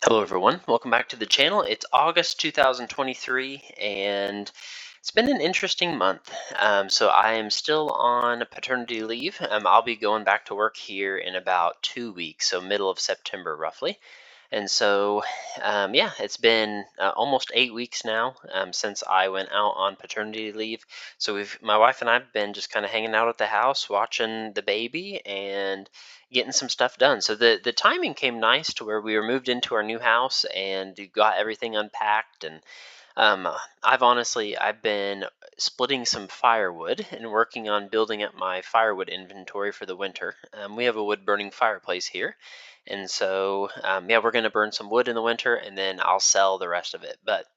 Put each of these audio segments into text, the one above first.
Hello everyone, welcome back to the channel. It's August 2023 and it's been an interesting month. So I am still on paternity leave. I'll be going back to work here in about 2 weeks, so middle of September roughly. And so, yeah, it's been almost 8 weeks now since I went out on paternity leave. So my wife and I've been just kind of hanging out at the house, watching the baby and getting some stuff done. So the timing came nice to where we were moved into our new house and got everything unpacked. And um, I've been splitting some firewood and working on building up my firewood inventory for the winter. We have a wood burning fireplace here, and so yeah, we're going to burn some wood in the winter, and then I'll sell the rest of it. But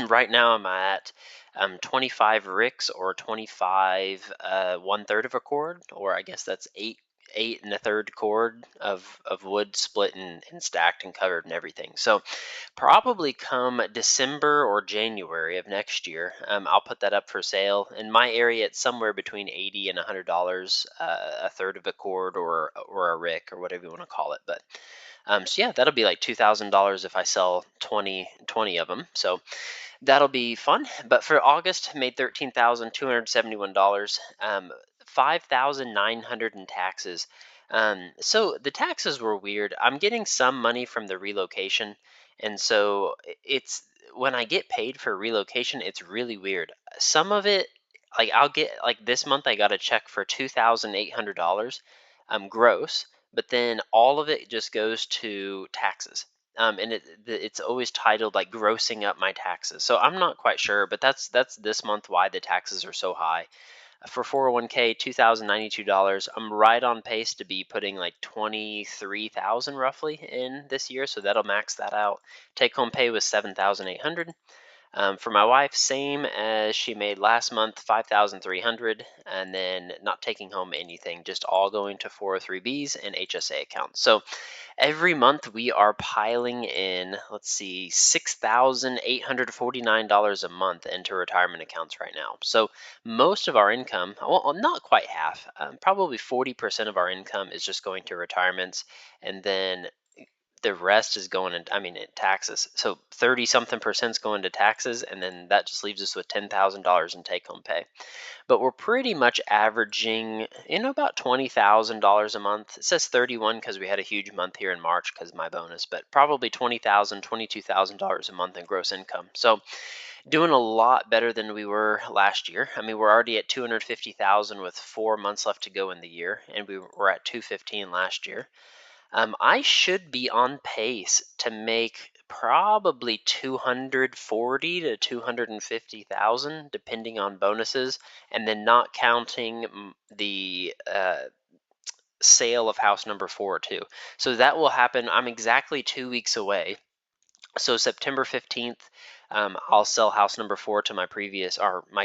right now I'm at 25 ricks, or 25 1/3 of a cord, or I guess that's eight and a third cord of wood split and stacked and covered and everything. So probably come December or January of next year, I'll put that up for sale. In my area, it's somewhere between $80 and $100, a third of a cord or a rick or whatever you want to call it. But so yeah, that'll be like $2,000 if I sell 20 of them. So that'll be fun. But for August, made $13,271, 5,900 in taxes. So the taxes were weird. I'm getting some money from the relocation, and so it's when I get paid for relocation, it's really weird. Some of it, like I'll get like this month, I got a check for $2,800, gross, but then all of it just goes to taxes. And it's always titled like grossing up my taxes. So I'm not quite sure, but that's this month why the taxes are so high. For 401k, $2,092. I'm right on pace to be putting like 23,000 roughly in this year, so that'll max that out. Take home pay was 7,800. For my wife, same as she made last month, 5,300, and then not taking home anything, just all going to 403bs and HSA accounts. So every month we are piling in, let's see, $6,849 a month into retirement accounts right now. So most of our income, well, not quite half, probably 40% of our income is just going to retirements, and then the rest is going in, in taxes. So 30 something percent is going to taxes, and then that just leaves us with $10,000 in take home pay. But we're pretty much averaging, about $20,000 a month. It says 31 because we had a huge month here in March because of my bonus, but probably $20,000, $22,000 a month in gross income. So doing a lot better than we were last year. We're already at 250,000 with 4 months left to go in the year, and we were at 215 last year. I should be on pace to make probably 240 to 250,000, depending on bonuses, and then not counting the sale of house number 4 too. So that will happen. I'm exactly 2 weeks away. So September 15th, I'll sell house number 4 to my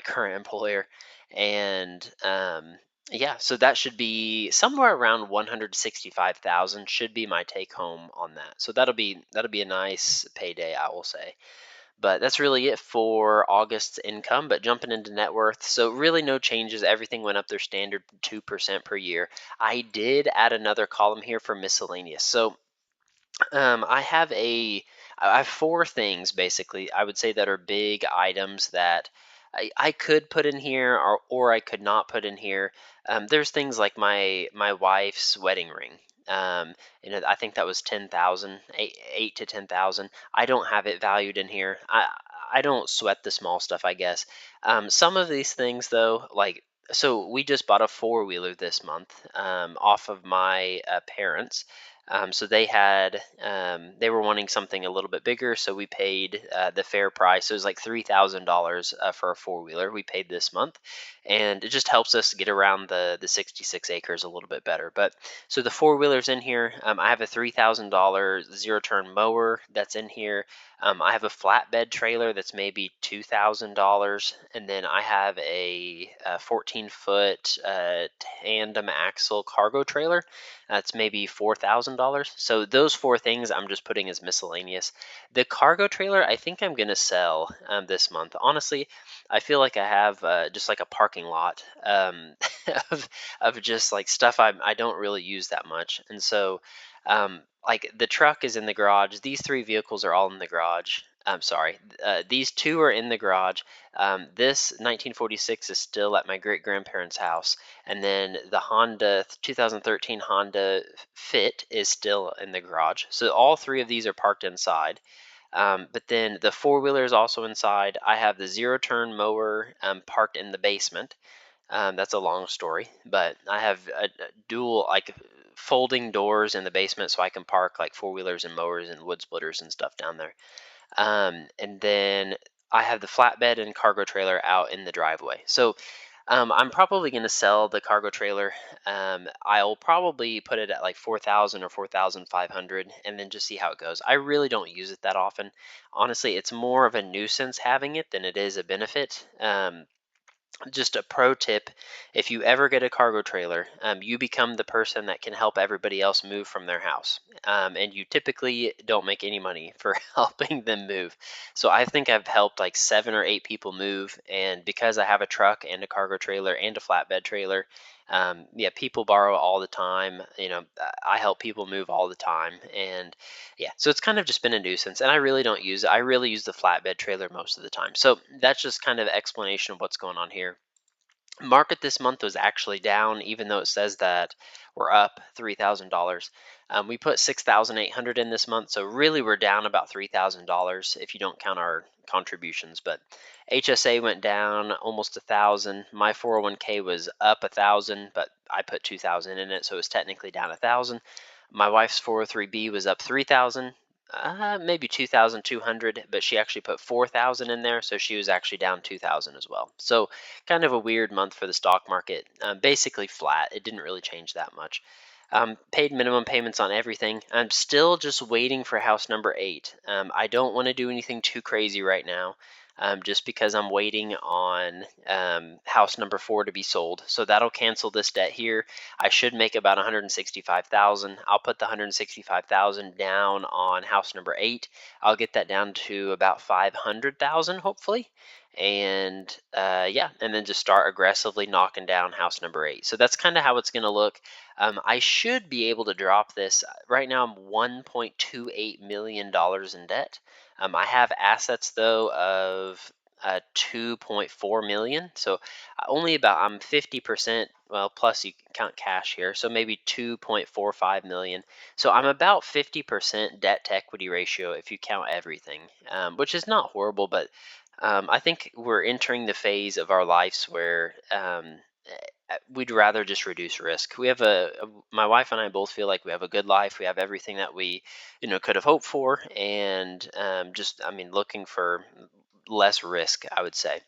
current employer, and yeah, so that should be somewhere around 165,000 should be my take home on that. So that'll be a nice payday, I will say. But that's really it for August's income. But jumping into net worth, so really no changes. Everything went up their standard 2% per year. I did add another column here for miscellaneous. So um, I have a I have four things basically I would say that are big items that I could put in here, or I could not put in here. There's things like my wife's wedding ring. I think that was 10,000, 8 to 10,000. I don't have it valued in here. I don't sweat the small stuff, I guess. Some of these things though, like, so we just bought a four-wheeler this month, off of my parents. So they were wanting something a little bit bigger, so we paid the fair price. It was like $3,000 for a four-wheeler. We paid this month, and it just helps us get around the 66 acres a little bit better. But so the four-wheeler's in here. I have a $3,000 zero-turn mower that's in here. I have a flatbed trailer that's maybe $2,000, and then I have a 14-foot tandem axle cargo trailer that's maybe $4,000. So those four things I'm just putting as miscellaneous. The cargo trailer, I think I'm gonna sell this month. Honestly, I feel like I have just like a parking lot of just like stuff I don't really use that much, and so like the truck is in the garage. These three vehicles are all in the garage. I'm sorry. These two are in the garage. This 1946 is still at my great grandparents' house, and then the Honda 2013 Honda Fit is still in the garage. So all three of these are parked inside. But then the four wheeler is also inside. I have the zero turn mower parked in the basement. That's a long story, but I have a dual like folding doors in the basement so I can park like four wheelers and mowers and wood splitters and stuff down there. And then I have the flatbed and cargo trailer out in the driveway. So I'm probably going to sell the cargo trailer. I'll probably put it at like 4,000 or 4,500 and then just see how it goes. I really don't use it that often. Honestly, it's more of a nuisance having it than it is a benefit. Just a pro tip, if you ever get a cargo trailer, you become the person that can help everybody else move from their house, and you typically don't make any money for helping them move. So I think I've helped like 7 or 8 people move, and because I have a truck and a cargo trailer and a flatbed trailer, yeah, people borrow all the time. I help people move all the time, and yeah, so it's kind of just been a nuisance, and I really don't use it. I really use the flatbed trailer most of the time. So that's just kind of explanation of what's going on here. Market this month was actually down, even though it says that we're up $3,000. We put 6,800 in this month, so really we're down about $3,000 if you don't count our contributions. But HSA went down almost 1,000. My 401k was up 1,000, but I put 2,000 in it, so it was technically down 1,000. My wife's 403b was up 3,000. Maybe 2,200, but she actually put 4,000 in there, so she was actually down 2,000 as well. So kind of a weird month for the stock market. Basically flat. It didn't really change that much. Paid minimum payments on everything. I'm still just waiting for house number 8. I don't want to do anything too crazy right now. Just because I'm waiting on house number 4 to be sold. So that'll cancel this debt here. I should make about 165,000. I'll put the 165,000 down on house number 8. I'll get that down to about 500,000 hopefully. And yeah, and then just start aggressively knocking down house number 8. So that's kind of how it's going to look. I should be able to drop this. Right now I'm $1.28 million in debt. I have assets though of 2.4 million. So only about I'm 50%. Well, plus you can count cash here, so maybe 2.45 million. So I'm about 50% debt to equity ratio if you count everything, which is not horrible, but I think we're entering the phase of our lives where we'd rather just reduce risk. We have my wife and I both feel like we have a good life. We have everything that we, could have hoped for, and I mean, looking for less risk, I would say.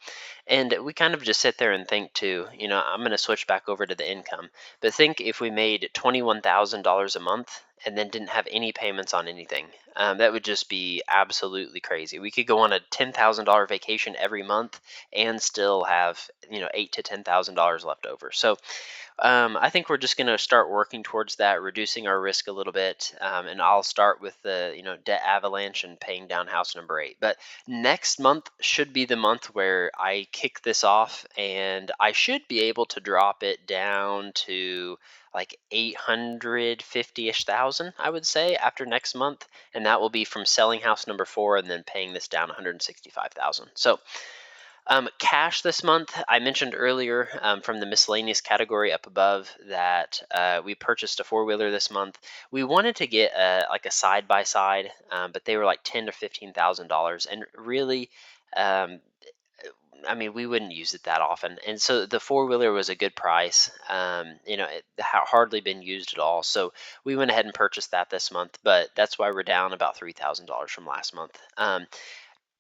And we kind of just sit there and think too, I'm going to switch back over to the income, but think if we made $21,000 a month and then didn't have any payments on anything. That would just be absolutely crazy. We could go on a $10,000 vacation every month and still have, eight to $10,000 left over. So I think we're just going to start working towards that, reducing our risk a little bit, and I'll start with the debt avalanche and paying down house number 8. But next month should be the month where I kick this off, and I should be able to drop it down to like 850-ish thousand, I would say, after next month, and that will be from selling house number 4 and then paying this down 165,000. So cash this month, I mentioned earlier from the miscellaneous category up above that we purchased a four-wheeler this month. We wanted to get like a side by side, but they were like $10,000 to $15,000, and really, um, I mean, we wouldn't use it that often. And so the four-wheeler was a good price. It hardly been used at all, so we went ahead and purchased that this month. But that's why we're down about $3,000 from last month.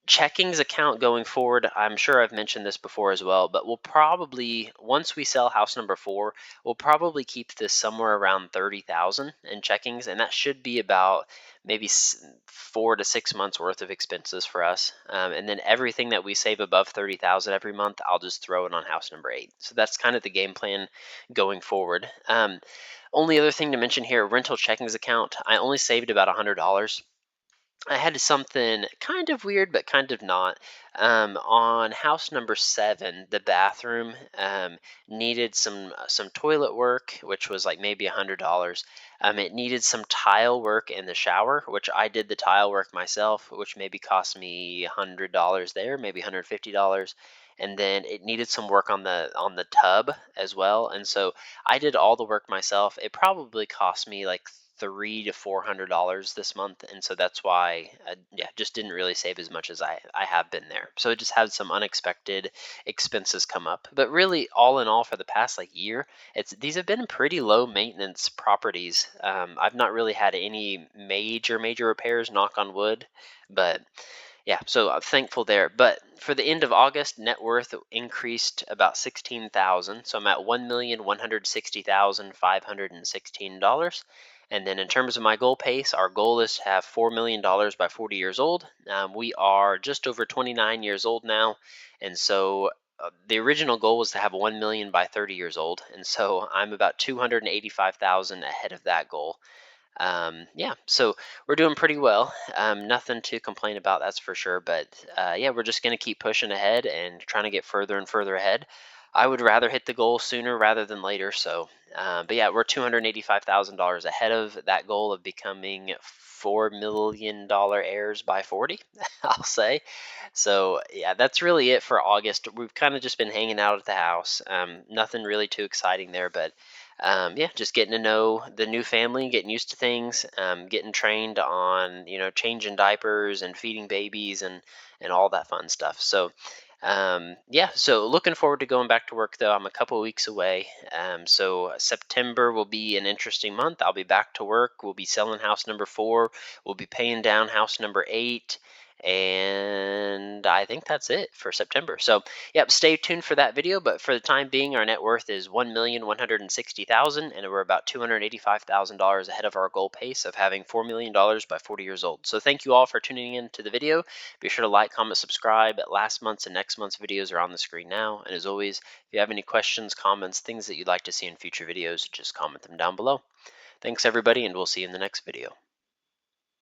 Checkings account going forward, I'm sure I've mentioned this before as well, but we'll probably, once we sell house number 4, we'll probably keep this somewhere around 30,000 in checkings, and that should be about maybe 4 to 6 months worth of expenses for us. And then everything that we save above 30,000 every month, I'll just throw it on house number 8. So that's kind of the game plan going forward. Only other thing to mention here, rental checkings account, I only saved about $100. I had something kind of weird, but kind of not. On house number 7, the bathroom needed some toilet work, which was like maybe $100. It needed some tile work in the shower, which I did the tile work myself, which maybe cost me $100 there, maybe $150. And then it needed some work on the tub as well. And so I did all the work myself. It probably cost me like $300 to $400 this month, and so that's why yeah, just didn't really save as much as I have been there. So it just had some unexpected expenses come up. But really, all in all, for the past like year, it's these have been pretty low maintenance properties. I've not really had any major repairs, knock on wood, but yeah, so I'm thankful there. But for the end of August, net worth increased about 16,000. So I'm at $1,160,516. And then in terms of my goal pace, our goal is to have $4 million by 40 years old. We are just over 29 years old now, and so the original goal was to have 1 million by 30 years old, and so I'm about 285,000 ahead of that goal. Yeah, so we're doing pretty well. Nothing to complain about, that's for sure. But yeah, we're just going to keep pushing ahead and trying to get further and further ahead. I would rather hit the goal sooner rather than later. So, but yeah, we're $285,000 ahead of that goal of becoming $4 million heirs by 40, I'll say. So yeah, that's really it for August. We've kind of just been hanging out at the house. Nothing really too exciting there, but yeah, just getting to know the new family, getting used to things, getting trained on changing diapers and feeding babies and all that fun stuff. So yeah, so looking forward to going back to work though. I'm a couple of weeks away. So September will be an interesting month. I'll be back to work. We'll be selling house number 4. We'll be paying down house number 8. And I think that's it for September. So, yep, stay tuned for that video. But for the time being, our net worth is 1,160,000, and we're about $285,000 ahead of our goal pace of having $4 million by 40 years old. So, thank you all for tuning in to the video. Be sure to like, comment, subscribe. Last month's and next month's videos are on the screen now. And as always, if you have any questions, comments, things that you'd like to see in future videos, just comment them down below. Thanks, everybody, and we'll see you in the next video.